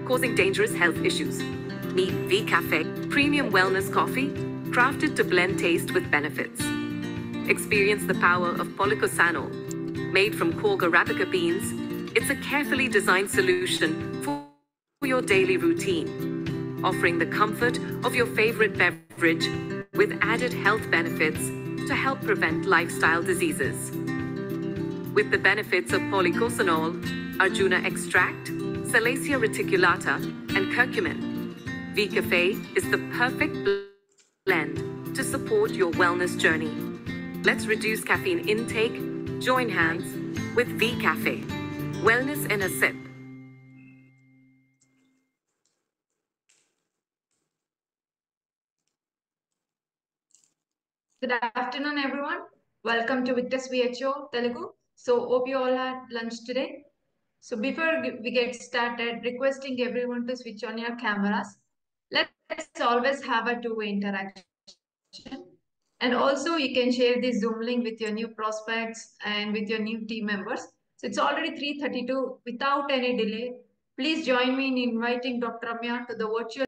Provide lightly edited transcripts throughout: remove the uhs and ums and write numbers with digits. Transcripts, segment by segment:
causing dangerous health issues. Meet V Cafe, premium wellness coffee, crafted to blend taste with benefits. Experience the power of Policosanol. Made from Korg Arabica beans, it's a carefully designed solution for your daily routine, offering the comfort of your favorite beverage with added health benefits to help prevent lifestyle diseases. With the benefits of Policosanol, Arjuna extract, Salacia reticulata, and curcumin, V Cafe is the perfect blend to support your wellness journey. Let's reduce caffeine intake. Join hands with V Cafe. Wellness in a sip. Good afternoon, everyone. Welcome to Victus VHO Telugu. So, hope you all had lunch today. So, before we get started, requesting everyone to switch on your cameras. Let's always have a two-way interaction. And also, you can share this Zoom link with your new prospects and with your new team members. So, it's already 3:32. Without any delay, please join me in inviting Dr. Ramya to the virtual.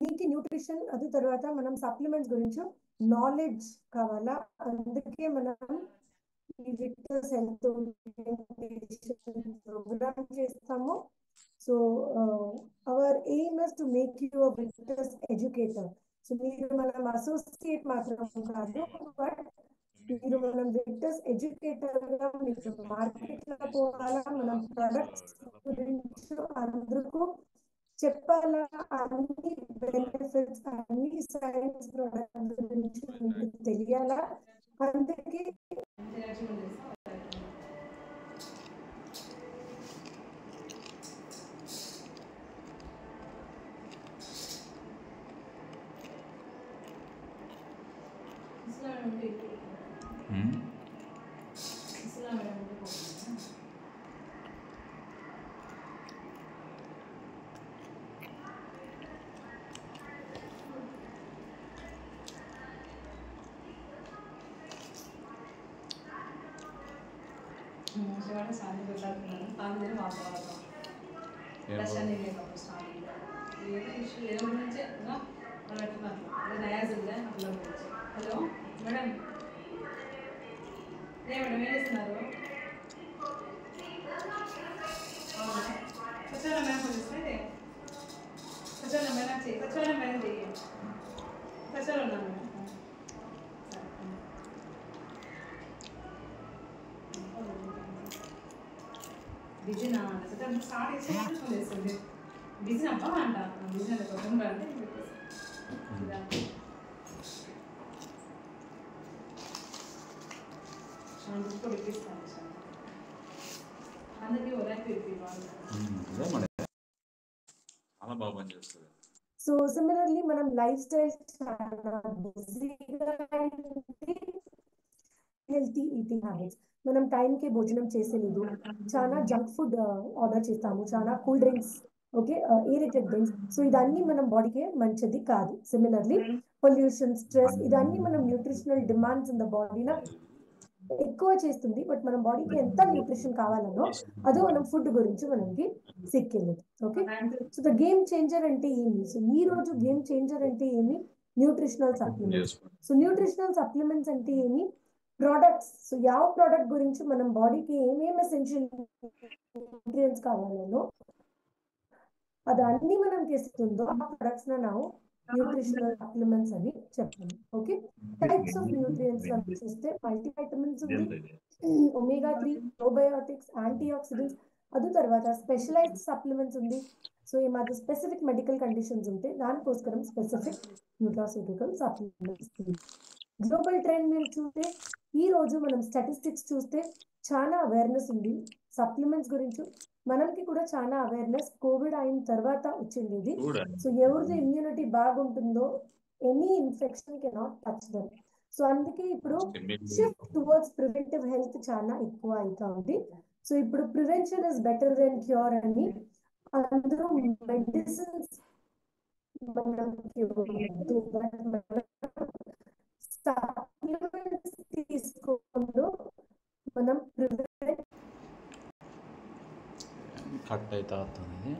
నీటి nutrition అది తర్వాత మనం supplements గురించి knowledge కావాలా, అందుకే మనం ఈ Victors health program చేస్తాము. So our aim is to make you a Victors educator. So మీరు మనం అసోసియేట్ మాత్రం కాదు, బట్ మీరు మనం విక్టర్స్ ఎడ్యుకేటర్ గా మీరు మార్కెట్ లో పోవాలా, మనం ప్రొడక్ట్స్ గురించి అందరికీ చెప్పాలా, అన్ని బెనిఫిట్స్ అన్ని సైన్స్ ప్రొడక్ట్స్ గురించి మీకు తెలియాలా. అందుకే హలో మేడం, మేడం ఏం చేస్తున్నారు? సచివాలయం మేడం పంపిస్తే సచివాలయం మేడం చేయి, సచివాలయం మేడం చేయి, సచివాలయం మేడం బిజీనా స్టార్ట్ చేస్తుంది. బిజీ అబ్బా అంట, బిజీ అంటే కొంచెం అంటే అందుకే చాలా బాగా పనిచేస్తుంది. సో సిమిలర్లీ మనం లైఫ్ స్టైల్ చాలా బిజీగా అన్హెల్తీ ఈటింగ్ హ్యాబిట్స్. మనం టైంకి భోజనం చేసేలేదు, చాలా జంక్ ఫుడ్ ఆర్డర్ చేస్తాము, చాలా cool drinks, okay, aerated drinks. So ఇదన్నీ మనం బాడీకి మంచిది కాదు. సిమిలర్లీ పొల్యూషన్, స్ట్రెస్, ఇదన్నీ మనం న్యూట్రిషనల్ డిమాండ్స్ ఇన్ ద బాడీన ఎక్కువ చేస్తుంది. బట్ మన బాడీకి ఎంత న్యూట్రిషన్ కావాలనో అది మనం ఫుడ్ గురించి మనకి సిక్కిలేదు. Okay, so the game changer అంటే ఏమి? సో ఈ రోజు గేమ్ చేంజర్ అంటే ఏమి? Nutritional supplements. So nutritional supplements అంటే ఏమి? ప్రోడక్ట్స్. సో ಯಾವ ప్రోడక్ట్ గురించి మనం బాడీకి ఏమేమి ఎసెన్షియల్ న్యూట్రియంట్స్ కావాలనో అది అన్ని మనం ఇస్తుందో ఆ ప్రొడక్ట్స్ ನಾವು న్యూట్రిషనల్ సప్లిమెంట్స్ అని చెప్తాము. ఓకే, టైప్స్ ఆఫ్ న్యూట్రియంట్స్ చూస్తే మల్టీవైటమిన్స్ ఉంది, omega-3, ప్రోబయోటిక్స్, యాంటీ ఆక్సిడెంట్స్. అది తర్వాత స్పెషలైజ్డ్ సప్లిమెంట్స్ ఉంది. సో ఈ మాది స్పెసిఫిక్ మెడికల్ కండిషన్స్ ఉంటే దానికోసం specific nutraceutical supplements. Global trend మీరు చూస్తే ఈ రోజు మనం స్టాటిస్టిక్స్ చూస్తే చాలా అవేర్నెస్ ఉంది సప్లిమెంట్స్ గురించి. మనకి కూడా చాలా అవేర్నెస్ కోవిడ్ అయిన తర్వాత వచ్చింది. సో ఎవరిది ఇమ్యూనిటీ బాగుంటుందో any infection cannot touch them. So అందుకే ఇప్పుడు షిఫ్ట్ టువర్డ్స్ ప్రివెంటివ్ హెల్త్ చాలా ఎక్కువ అవుతా ఉంది. సో ఇప్పుడు prevention is better than cure అని అందరూ మెడిసిన్స్ తీసుకోవడంలో మనం ప్రివెంట్ కట్ అయితే అవుతుంది.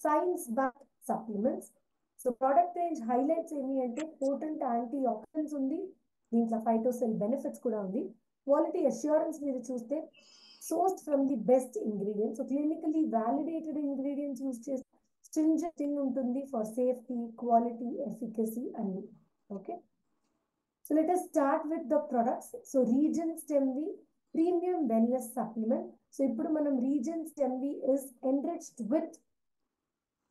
Science back supplements. So product range highlights ఏమి అంటే పోటెంట్ యాంటీ ఆక్సిడెంట్స్ ఉంది, దీంట్లో ఫైటోసెల్ బెనిఫిట్స్ కూడా ఉంది. క్వాలిటీ అష్యూరెన్స్ మీరు చూస్తే sourced from the best ingredients. So clinically validated ingredients use చేస్తే స్ట్రింజెంట్ ఉంటుంది ఫర్ సేఫ్టీ, క్వాలిటీ, ఎఫికసీ అన్ని. Okay, so let us start with the products. So రీజన్ స్టెమ్వి ప్రీమియం వెల్నెస్ సప్లిమెంట్. సో ఇప్పుడు మనం రీజన్ స్టెమ్వి is enriched with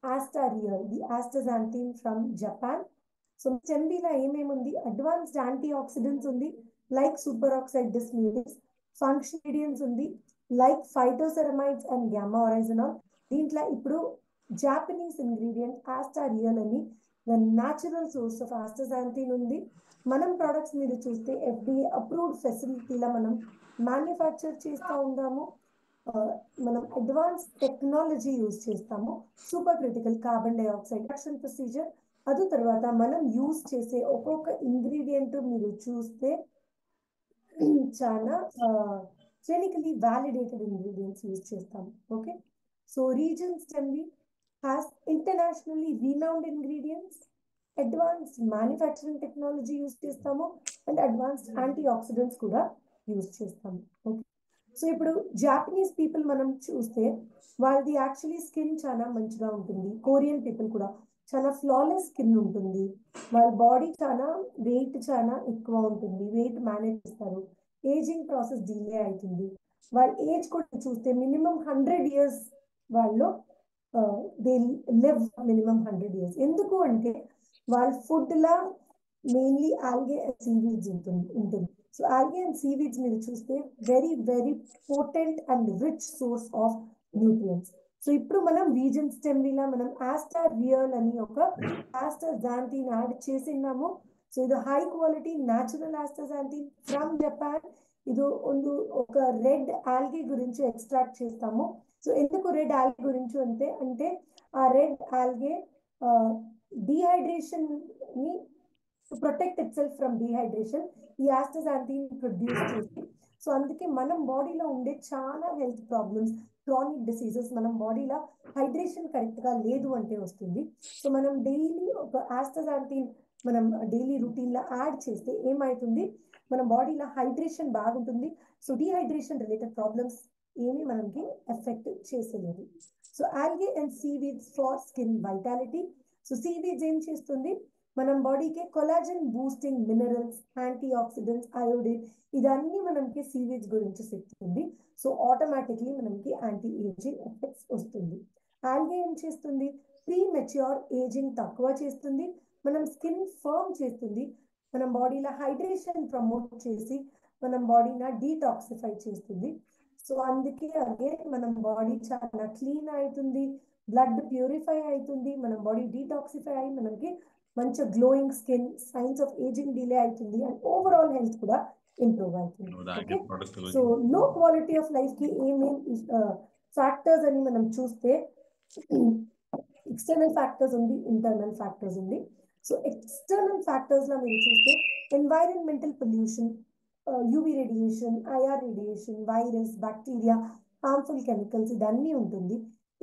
Astareal, the astaxanthin from Japan. So స్టెమ్విలో ఏమేమి ఉంది? అడ్వాన్స్డ్ యాంటీ ఆక్సిడెంట్స్ ఉంది లైక్ సూపర్ ఆక్సైడ్ డిస్మ్యూటేస్, ఫంక్షనిడియన్స్ ఉంది like phytoceramides and gamma oryzanol. దీంట్లో ఇప్పుడు జాపనీస్ ఇంగ్రీడియంట్ ఆస్టారియల్ అని ద న్యాచురల్ సోర్స్ ఆఫ్ ఆస్టాజాంథిన్ ఉంది. మనం ప్రొడక్ట్స్ మీరు చూస్తే FDA అప్రూవ్డ్ ఫెసిలిటీలో మనం మ్యానుఫ్యాక్చర్ చేస్తూ ఉన్నాము. మనం అడ్వాన్స్ టెక్నాలజీ యూజ్ చేస్తాము, super critical carbon dioxide reduction procedure. అది తర్వాత మనం యూజ్ చేసే ఒక్కొక్క ఇంగ్రీడియంట్ మీరు చూస్తే చాలా క్లినికలీ వ్యాలిడేటెడ్ ఇంగ్రీడియంట్స్ యూజ్ చేస్తాము. ఓకే, సో రీజన్ స్టెమ్వి has internationally renowned ingredients, advanced manufacturing technology use చేస్తాము అండ్ అడ్వాన్స్డ్ యాంటీ ఆక్సిడెంట్స్ కూడా యూజ్ చేస్తాము. ఓకే, సో ఇప్పుడు జాపనీస్ పీపుల్ మనం చూస్తే వాళ్ళది యాక్చువల్లీ స్కిన్ చాలా మంచిగా ఉంటుంది. కొరియన్ పీపుల్ కూడా చాలా ఫ్లాలెస్ స్కిన్ ఉంటుంది. వాళ్ళ బాడీ చాలా వెయిట్ చాలా ఎక్కువ ఉంటుంది, వెయిట్ మేనేజ్ చేస్తారు, ఏజింగ్ ప్రాసెస్ డిలే అవుతుంది. వాళ్ళ ఏజ్ కూడా చూస్తే మినిమం 100 years వాళ్ళు దే లివ్ మినిమం 100 years. ఎందుకు అంటే వాళ్ళ ఫుడ్ లా మెయిన్లీ ఆల్గే అండ్ సీవీడ్స్ ఉంటుంది. సో ఆల్గే అండ్ సీవీడ్స్ మీరు చూస్తే very very potent and rich source of nutrients. So ఇప్పుడు మనం రీజన్ స్టెమ్విలా మనం ఆస్టారియల్ అని ఒక ఆస్టాజాంథిన్ యాడ్ చేసినాము. సో ఇది high quality natural astaxanthin from Japan. ఇది ఒక రెడ్ ఆల్గే గురించి ఎక్స్ట్రాక్ట్ చేస్తాము. సో ఎందుకు రెడ్ ఆల్గే గురించి అంటే ఆ రెడ్ ఆల్గే డిహైడ్రేషన్ ని protect it self from dehydration ఈ ఆస్టాజాంథిన్ ప్రొడ్యూస్ చేసి. సో అందుకే మనం బాడీలో ఉండే చాలా హెల్త్ ప్రాబ్లమ్స్, క్రానిక్ డిసీజెస్ మనం బాడీలో హైడ్రేషన్ కరెక్ట్ గా లేదు అంటే వస్తుంది. సో మనం డైలీ ఒక ఆస్టాజాంథిన్ మనం డైలీ రొటీన్ లో యాడ్ చేస్తే ఏమవుతుంది, మన బాడీలో హైడ్రేషన్ బాగుంటుంది. సో డిహైడ్రేషన్ రిలేటెడ్ ప్రాబ్లమ్స్ ఏమి మనకి ఎఫెక్ట్ చేసేది. So algae and seaweeds for skin vitality. So seaweeds ఏం చేస్తుంది, మనం బాడీకి collagen boosting minerals, antioxidants, iodine ఇదన్నీ మనకి సీవీడ్స్ గురించి చెప్తుంది. సో ఆటోమేటిక్లీ మనకి యాంటీ ఏజింగ్ ఎఫెక్ట్స్ వస్తుంది. ఆల్గే ఏం చేస్తుంది, ప్రీ మెచ్యూర్ ఏజింగ్ తక్కువ చేస్తుంది, మనం స్కిన్ ఫర్మ్ చేస్తుంది, మనం బాడీలో హైడ్రేషన్ ప్రమోట్ చేసి మనం బాడీని డీటాక్సిఫై చేస్తుంది. సో అందుకే అదే మనం బాడీ చాలా క్లీన్ అవుతుంది, బ్లడ్ ప్యూరిఫై అవుతుంది, మనం బాడీ డీటాక్సిఫై అయి మనకి మంచి glowing skin, science of ageing delay అవుతుంది అండ్ ఓవరాల్ హెల్త్ కూడా ఇంప్రూవ్ అవుతుంది. ఓకే, సో లో క్వాలిటీ ఆఫ్ లైఫ్ కి ఏమేమి ఫ్యాక్టర్స్ అని మనం చూస్తే ఎక్స్టర్నల్ ఫ్యాక్టర్స్ ఉంది, ఇంటర్నల్ ఫ్యాక్టర్స్ ఉంది. సో ఎక్స్టర్నల్ ఫ్యాక్టర్స్ లో మీరు చూస్తే environmental pollution, UV radiation, IR radiation, virus, bacteria, harmful chemicals, ఇదన్నీ ఉంటుంది.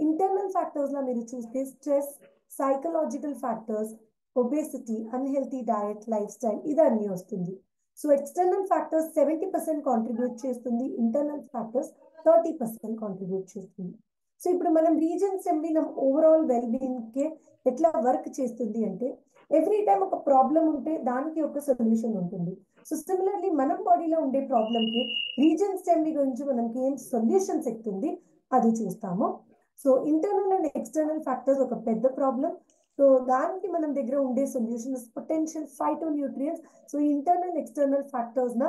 ఇంటర్నల్ ఫ్యాక్టర్స్ లో మీరు చూస్తే stress, psychological factors, obesity, unhealthy diet, life style, ఇదన్నీ వస్తుంది. సో ఎక్స్టర్నల్ ఫ్యాక్టర్స్ 70% కాంట్రిబ్యూట్ చేస్తుంది, ఇంటర్నల్ ఫ్యాక్టర్స్ 30% కాంట్రిబ్యూట్ చేస్తుంది. సో ఇప్పుడు మనం reasons MB overall well being కి ఎట్లా వర్క్ చేస్తుంది అంటే ఎవ్రీ టైం ఒక ప్రాబ్లం ఉంటే దానికి ఒక సొల్యూషన్ ఉంటుంది. సో సిమిలర్లీ మనం బాడీలో ఉండే ప్రాబ్లం కి రీజన్స్ ఎంబీ గురించి మనకి ఏం సొల్యూషన్స్ ఎక్కుతుంది అది చూస్తాము. So internal and external factors ఒక పెద్ద ప్రాబ్లం. సో దానికి మనం దగ్గర ఉండే solution potential phyto nutrients. So internal external factors న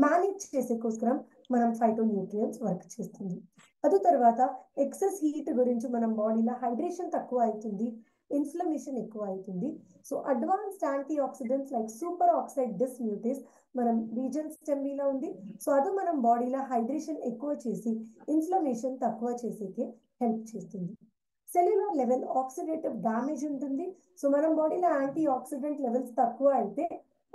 మేనేజ్ చేసేకోసరం మనం ఫైటో న్యూట్రియన్స్ వర్క్ చేస్తుంది. అది తర్వాత ఎక్సెస్ హీట్ గురించి మనం బాడీలో హైడ్రేషన్ తక్కువ అవుతుంది, ఇన్ఫ్లమేషన్ ఎక్కువ అవుతుంది. So advanced antioxidants like super oxide dismutase మనం రీజన్ స్టెమ్లో ఉంది. సో అది మనం బాడీలో హైడ్రేషన్ ఎక్కువ చేసి ఇన్ఫ్లమేషన్ తక్కువ చేసేకి హెల్ప్ చేస్తుంది. సెల్యులర్ లెవెల్ ఆక్సిడేటివ్ డ్యామేజ్ ఉంటుంది. సో మనం బాడీలో యాంటీ ఆక్సిడెంట్ లెవెల్స్ తక్కువ అయితే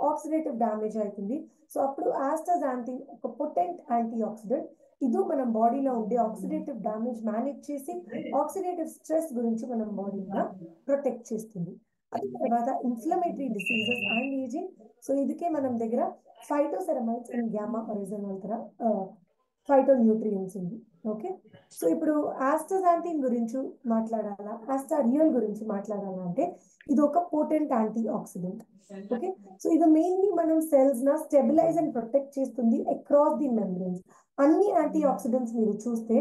ఆక్సిడేటివ్ డ్యామేజ్ అవుతుంది. సో అప్పుడు ఆస్టాజాంథిన్ ఒక పొటెంట్ యాంటీ ఆక్సిడెంట్, ఇది మనం బాడీలో ఉండే ఆక్సిడేటివ్ డ్యామేజ్ మేనేజ్ చేసి ఆక్సిడేటివ్ స్ట్రెస్ గురించి మనం బాడీలో ప్రొటెక్ట్ చేస్తుంది. అది తర్వాత inflammatory diseases and ageing. So ఇదికే మనం దగ్గర phytoceramides and gamma oryzanol phytonutrients ఉంది. ఓకే, సో ఇప్పుడు ఆస్టాజాంథిన్ గురించి మాట్లాడాలా, ఆస్టారియల్ గురించి మాట్లాడాలా అంటే ఇది ఒక potent antioxidant. Okay, so ఇది మెయిన్లీ మనం సెల్స్ న స్టెబిలైజ్ అండ్ ప్రొటెక్ట్ చేస్తుంది అక్రాస్ ది మెంబ్రెన్స్. అన్ని యాంటీ ఆక్సిడెంట్స్ మీరు చూస్తే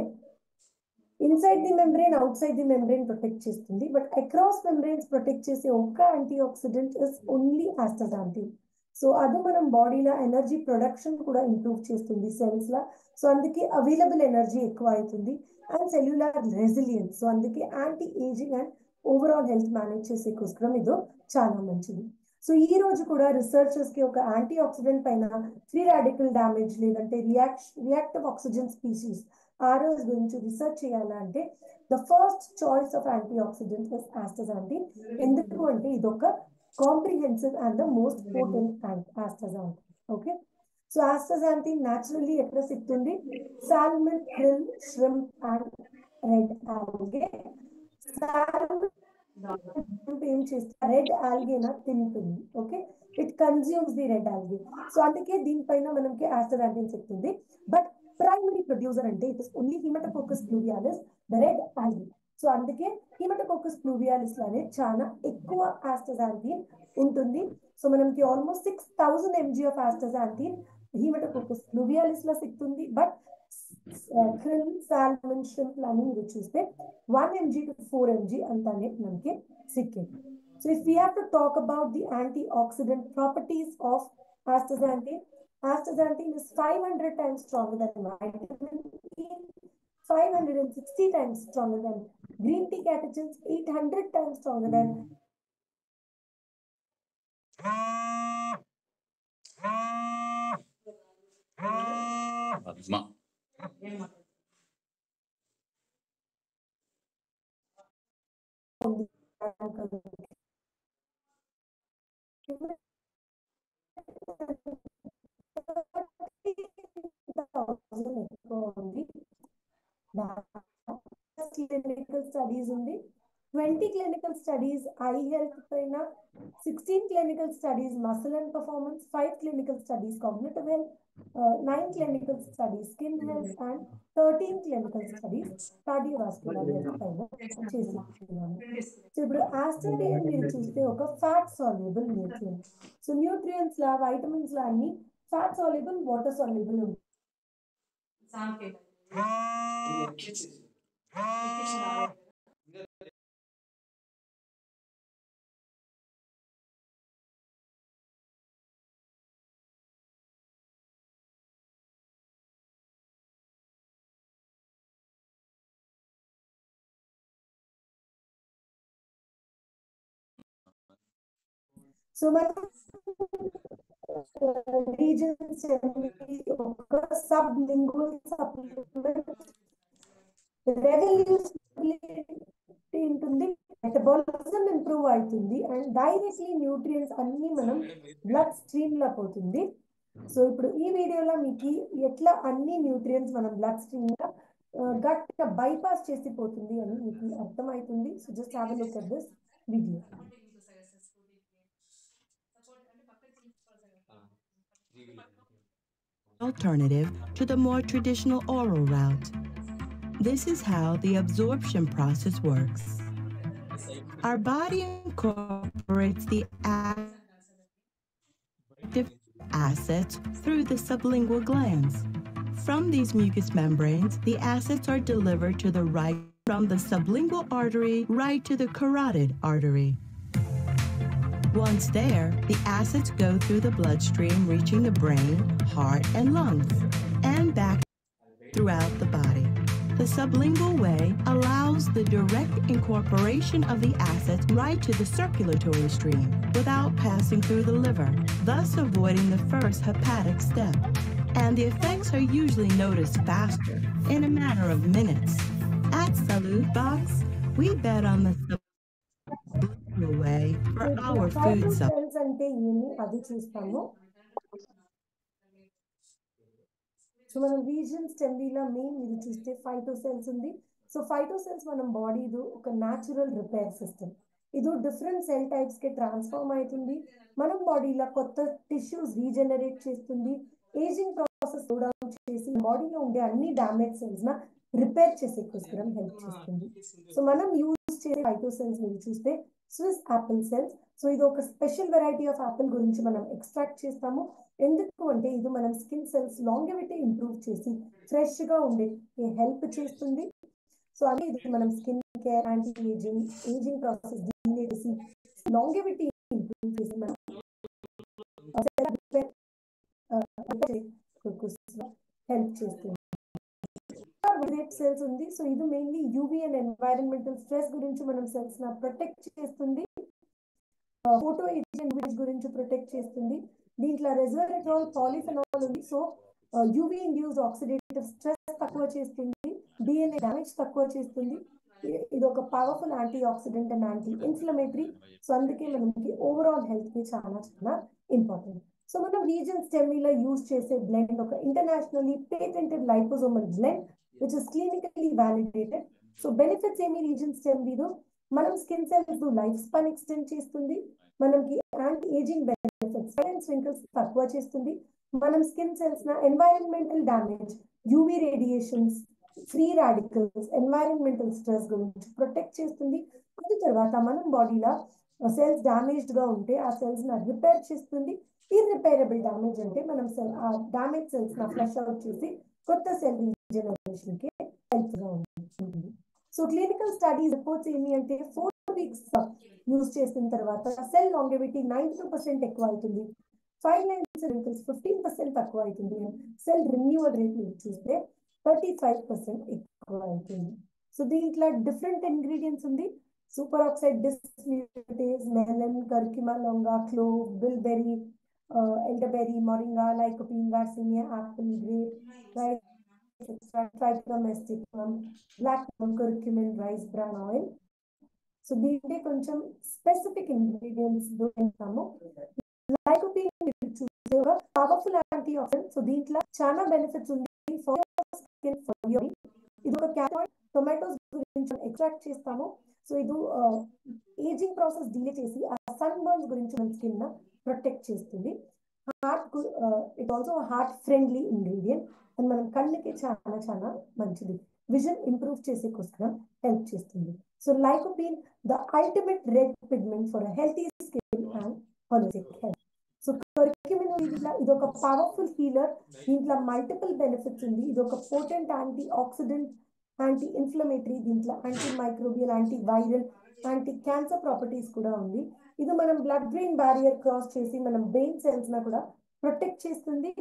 inside the membrane, outside the membrane protect చేస్తుంది, బట్ అక్రాస్ మెంబ్రెయిన్స్ ప్రొటెక్ట్ చేసే ఒక్క antioxidant is only astaxanthin. So అది మనం బాడీలో ఎనర్జీ ప్రొడక్షన్ కూడా ఇంప్రూవ్ చేస్తుంది సెల్స్ లా. సో అందుకే అవైలబుల్ ఎనర్జీ ఎక్కువ అవుతుంది అండ్ సెల్యులర్ రెసిలియన్స్. సో అందుకే anti ageing and overall health manage చేసే కోసం ఇది చాలా మంచిది. సో ఈ రోజు కూడా రిసర్చర్స్ కి ఒక యాంటీ ఆక్సిడెంట్ పైన ఫ్రీ రాడికల్ డ్యామేజ్ లేదంటే రియాక్టివ్ ఆక్సిజన్ స్పీసీస్ ఆర్ఓస్ గురించి రీసెర్చ్ చేయాలంటే the first choice of antioxidant is astaxanthin. ఎందుకు అంటే ఇది ఒక comprehensive and the most potent astaxanthin. Okay, so astaxanthin naturally ఎక్కడ సిక్కుతుంది, సాల్మన్, krill, shrimp అండ్ రెడ్ ఆల్గే. ఏం చేస్తే రెడ్ ఆల్గేనా తింటుంది. ఓకే, it consumes the red algae. So అందుకే దీనిపైన మనకి ఆస్టాజాంథిన్ చెప్తుంది. బట్ ప్రైమరీ ప్రొడ్యూసర్ అంటే it is only Haematococcus pluvialis, the red algae. So అందుకే హిమటోకోకస్ ప్లూవియాలిస్ లోనే చాలా ఎక్కువ ఆస్టాజాంథిన్ ఉంటుంది. సో మనకి almost 6000 mg of astaxanthin Haematococcus pluvialis లో సిక్కుతుంది. బట్ krill, salmon, shrimp లని మీరు చూస్తే 1 mg to 4 mg అంతానే మనకి సిక్కింది. So if we have to talk about the antioxidant properties of astaxanthin, astaxanthin is 500 times stronger than vitamin E, 560 times stronger than green tea catechins, 800 times stronger than Padma. Clinical studies ఉంది, 20 clinical studies eye health పైన, 16 clinical studies muscle and performance, 5 clinical studies cognitive health, 9 clinical studies skin health and 13 clinical studies cardiovascular health పైన చేస్తున్నాము. So ఇప్పుడు ఆస్టారియన్ మీరు చూస్తే ఒక fat soluble nutrient. So nutrients లా vitamins లా అన్ని ఫ్యాట్ సాల్యుబుల్, వాటర్ సాల్యుబుల్ ఉంటాయి. సో మనం రీజన్స్ ఒక సబ్ లింగ్వల్ సప్లిమెంట్ రెవల్యూషనబిలిటీ ఉంటుంది, మెటబాలిజం ఇంప్రూవ్ అవుతుంది అండ్ డైరెక్ట్లీ న్యూట్రియంట్స్ అన్ని మనం బ్లడ్ స్ట్రీమ్ లో పోతుంది. సో ఇప్పుడు ఈ వీడియోలో మీకు ఎట్లా అన్ని న్యూట్రియంట్స్ మనం బ్లడ్ స్ట్రీమ్ లో గట్ బైపాస్ చేసి పోతుంది అని మీకు అర్థమవుతుంది. So just have a look at this video. Alternative to the more traditional oral route. This is how the absorption process works. Our body incorporates the active acids through the sublingual glands. From these mucous membranes, the acids are delivered to the right from the sublingual artery right to the carotid artery. Once there, the acids go through the bloodstream, reaching the brain, heart, and lungs, and back throughout the body. The sublingual way allows the direct incorporation of the acids right to the circulatory stream without passing through the liver, thus avoiding the first hepatic step. And the effects are usually noticed faster, in a matter of minutes. At Salud Box, we bet on the sublingual way for our food supply. అంటే ఏమి అది చూస్తాము. So మనం రీజన్ స్టెమ్లో main మీరు చూస్తే ఫైటోసెల్స్ ఉంది. So ఫైటోసెల్స్ మనం బాడీ ఇది ఒక న్యాచురల్ రిపేర్ సిస్టమ్. ఇది డిఫరెంట్ సెల్ టైప్స్ కి ట్రాన్స్ఫార్మ్ అవుతుంది. మనం బాడీలో కొత్త టిష్యూస్ రీజనరేట్ చేస్తుంది. ఏజింగ్ ప్రాసెస్ డౌన్ చేసి బాడీలో ఉండే అన్ని డ్యామేజ్ సెల్స్ న రిపేర్ చేసేకోసం హెల్ప్ చేస్తుంది. సో మనం యూజ్ చేసే ఫైటోసెల్స్ మీరు చూస్తే స్విస్ యాపిల్ సెల్స్. సో ఇది ఒక స్పెషల్ వెరైటీ ఆఫ్ యాపిల్ గురించి మనం ఎక్స్ట్రాక్ట్ చేస్తాము. ఎందుకు అంటే ఇది మనం స్కిన్ సెల్స్ లాంగెవిటీ ఇంప్రూవ్ చేసి ఫ్రెష్ గా ఉండే హెల్ప్ చేస్తుంది. సో అదే ఇది మనం skin care, anti ageing process చేసి లాంగెవిటీ ఇంప్రూవ్ చేసి మనం హెల్ప్ చేస్తుంది. సెల్స్ ఉంది. సో ఇది mainly UV and environmental stress గురించి మనం సెల్స్ న ప్రొటెక్ట్ చేస్తుంది. ఫోటో ఇమేజ్ గురించి ప్రొటెక్ట్ చేస్తుంది. దీంట్లో రెస్వెరాట్రాల్, పాలిఫెనాల్ ఉంది. So UV induced oxidative stress తక్కువ చేస్తుంది, డిఎన్ఏ డ్యామేజ్ తక్కువ చేస్తుంది. ఇది ఒక powerful anti oxidant and anti inflammatory. So అందుకే మనకి ఓవరాల్ హెల్త్ కి చాలా చాలా ఇంపార్టెంట్. సో మనం రీజన్ స్టెమ్లో యూజ్ చేసే బ్లెండ్ ఒక internationally patented liposomal blend which is clinically validated. So benefits ఏమి రీజన్ స్టెమ్ వీరు మనం skin cells life span extend చేస్తుంది, మనకి యాంటీ ఏజింగ్ బెనిఫిట్స్, రింకిల్స్ తక్కువ చేస్తుంది, మనం స్కిన్ సెల్స్ న environmental damage, UV radiations, free radicals, environmental stress గురించి ప్రొటెక్ట్ చేస్తుంది. అది తర్వాత మనం బాడీలో సెల్స్ డామేజ్డ్ గా ఉంటే ఆ సెల్స్ న రిపేర్ చేస్తుంది. ఇర్రిపేరబుల్ డ్యామేజ్ అంటే మనం ఆ డామేజ్ సెల్స్ న ఫ్లష్ అవుట్ చేసి కొత్త సెల్ రీజనరేషన్ కి హెల్ప్ గా ఉంటుంది. సో క్లినికల్ స్టడీస్ రిపోర్ట్స్ ఏమి అంటే 4 weeks యూజ్ చేసిన తర్వాత సెల్ లాంగెవిటీ 92% ఎక్కువ అవుతుంది, 5 lines wrinkles 15% తక్కువ అవుతుంది, సెల్ రిన్యూవల్ రేట్ చూస్తే 35% ఎక్కువ అవుతుంది. సో దీంట్లో డిఫరెంట్ ఇంగ్రీడియంట్స్ ఉంది. Super oxide dismutase, melon, curcuma, longa, clove, bilberry, elderberry, moringa, lycopene, garcinia, apple, grape, rice extract, trichomesticum, black curcumin, rice bran oil. So దీంట్లో కొంచెం specific ingredients దొరుకుతాము. Lycopene చూస్తే ఒక powerful anti oxidant. So దీంట్లో చాలా benefits ఉంది for skin, for your. ఇది ఒక carrot, tomatoes గురించి ఎక్స్ట్రాక్ట్ చేస్తాము. సో ఇది ఏజింగ్ ప్రాసెస్ డిలే చేసి ఆ సన్ బర్న్స్ గురించి మన స్కిన్ ప్రొటెక్ట్ చేస్తుంది. Heart it also heart friendly ingredient and మనం కళ్ళకి చాలా చాలా మంచిది. విజన్ ఇంప్రూవ్ చేసే కోసం హెల్ప్ చేస్తుంది. So lycopene the ultimate red pigment for healthy skin and holistic health. So curcumin ఇది ఒక పవర్ఫుల్ హీలర్. దీంట్లో మల్టిపుల్ బెనిఫిట్స్ ఉంది. ఇది ఒక potent antioxidant, anti inflammatory, దీంట్లో antimicrobial, antiviral, anti cancer properties కూడా ఉంది. ఇది మనం బ్లడ్ బ్రెయిన్ బ్యారియర్ క్రాస్ చేసి మనం బ్రెయిన్ సెల్స్ న కూడా ప్రొటెక్ట్ చేస్తుంది.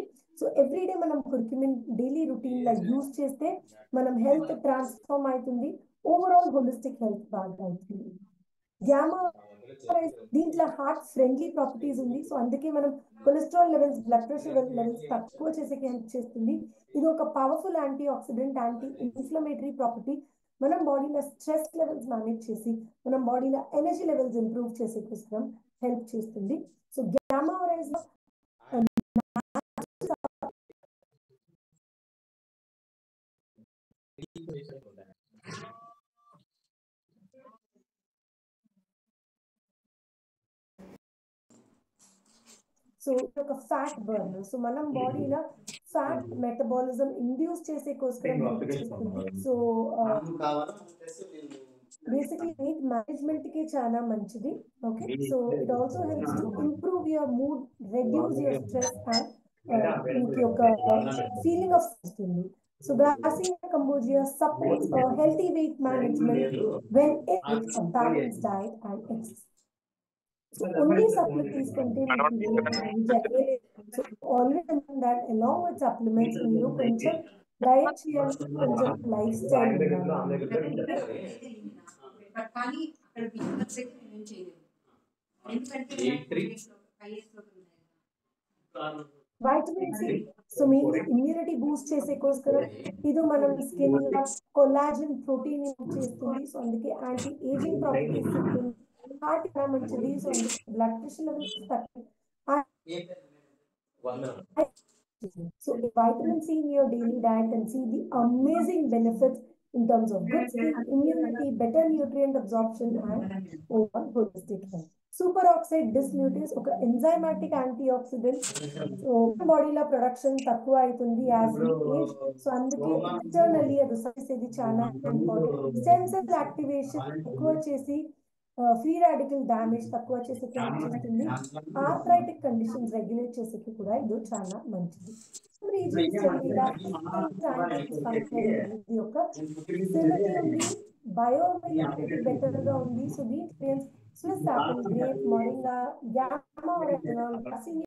సో ఎవ్రీడే మనం కర్క్యూమిన్ డైలీ రొటీన్ లో యూజ్ చేస్తే మనం హెల్త్ ట్రాన్స్ఫార్మ్ అవుతుంది, ఓవరాల్ హోలిస్టిక్ హెల్త్ బాగా అవుతుంది. గ్యామా దీంట్లో హార్ట్ ఫ్రెండ్లీ ప్రాపర్టీస్ ఉంది. సో అందుకే మనం cholesterol levels, blood pressure levels తక్కువ చేసేకి హెల్ప్ చేస్తుంది. ఇది ఒక powerful anti oxidant, anti inflammatory property. మనం బాడీలో స్ట్రెస్ లెవెల్స్ మేనేజ్ చేసి మనం బాడీలో ఎనర్జీ లెవెల్స్ ఇంప్రూవ్ చేసే కోసం హెల్ప్ చేస్తుంది. సో గ్యామా ఒరైజ్ సో ఒక ఫ్యాట్ బర్నర్. సో మనం బాడీలో ఫ్యాట్ మెటబాలిజం ఇండ్యూస్ చేసే కోసం హెల్ప్ చేస్తుంది. సో బేసిక్లీ వెయిట్ మేనేజ్మెంట్ కి చాలా మంచిది. Okay, so it also helps to improve your mood, reduce your stress and మీకు ఒక ఫీలింగ్ ఆఫ్ వస్తుంది. So Brassica Cambogia supports a healthy weight management when it's a balanced diet and exercise. So only supplements contain so always remember that along with supplements మీరు కొంచెం diet చేయాలి, కొంచెం lifestyle vitamin C. So మీరు immunity boost చేసే కోసం ఇది మనం skin లో కొలాజన్ ప్రోటీన్ చేస్తుంది. సో అందుకే యాంటీ ఏజింగ్ ప్రాపర్టీస్ ఉంటుంది. హార్ట్ చాలా మంచిది. సో అందుకే blood pressure levels so vitamin C in your daily diet and see the amazing benefits in terms of good skin, immunity, better nutrient absorption and overall holistic health. Superoxide dismutase ఒక enzymatic antioxidant. So బాడీలో production తక్కువ అవుతుంది as we age. So అందుకే internally అది ఇది చాలా important. Stem cells activation ఎక్కువ చేసి ఫ్రీ రాడికల్ డ్యామేజ్ తక్కువ చేసేకి హెల్ప్ చేస్తుంది. ఆర్థరైటిక్ కండిషన్స్ రెగ్యులేట్ చేసేకి కూడా ఇది చాలా మంచిది. బయోమిలిటీ బెటర్ గా ఉంది. So wheat Swiss apple, grape, moringa, గ్యామా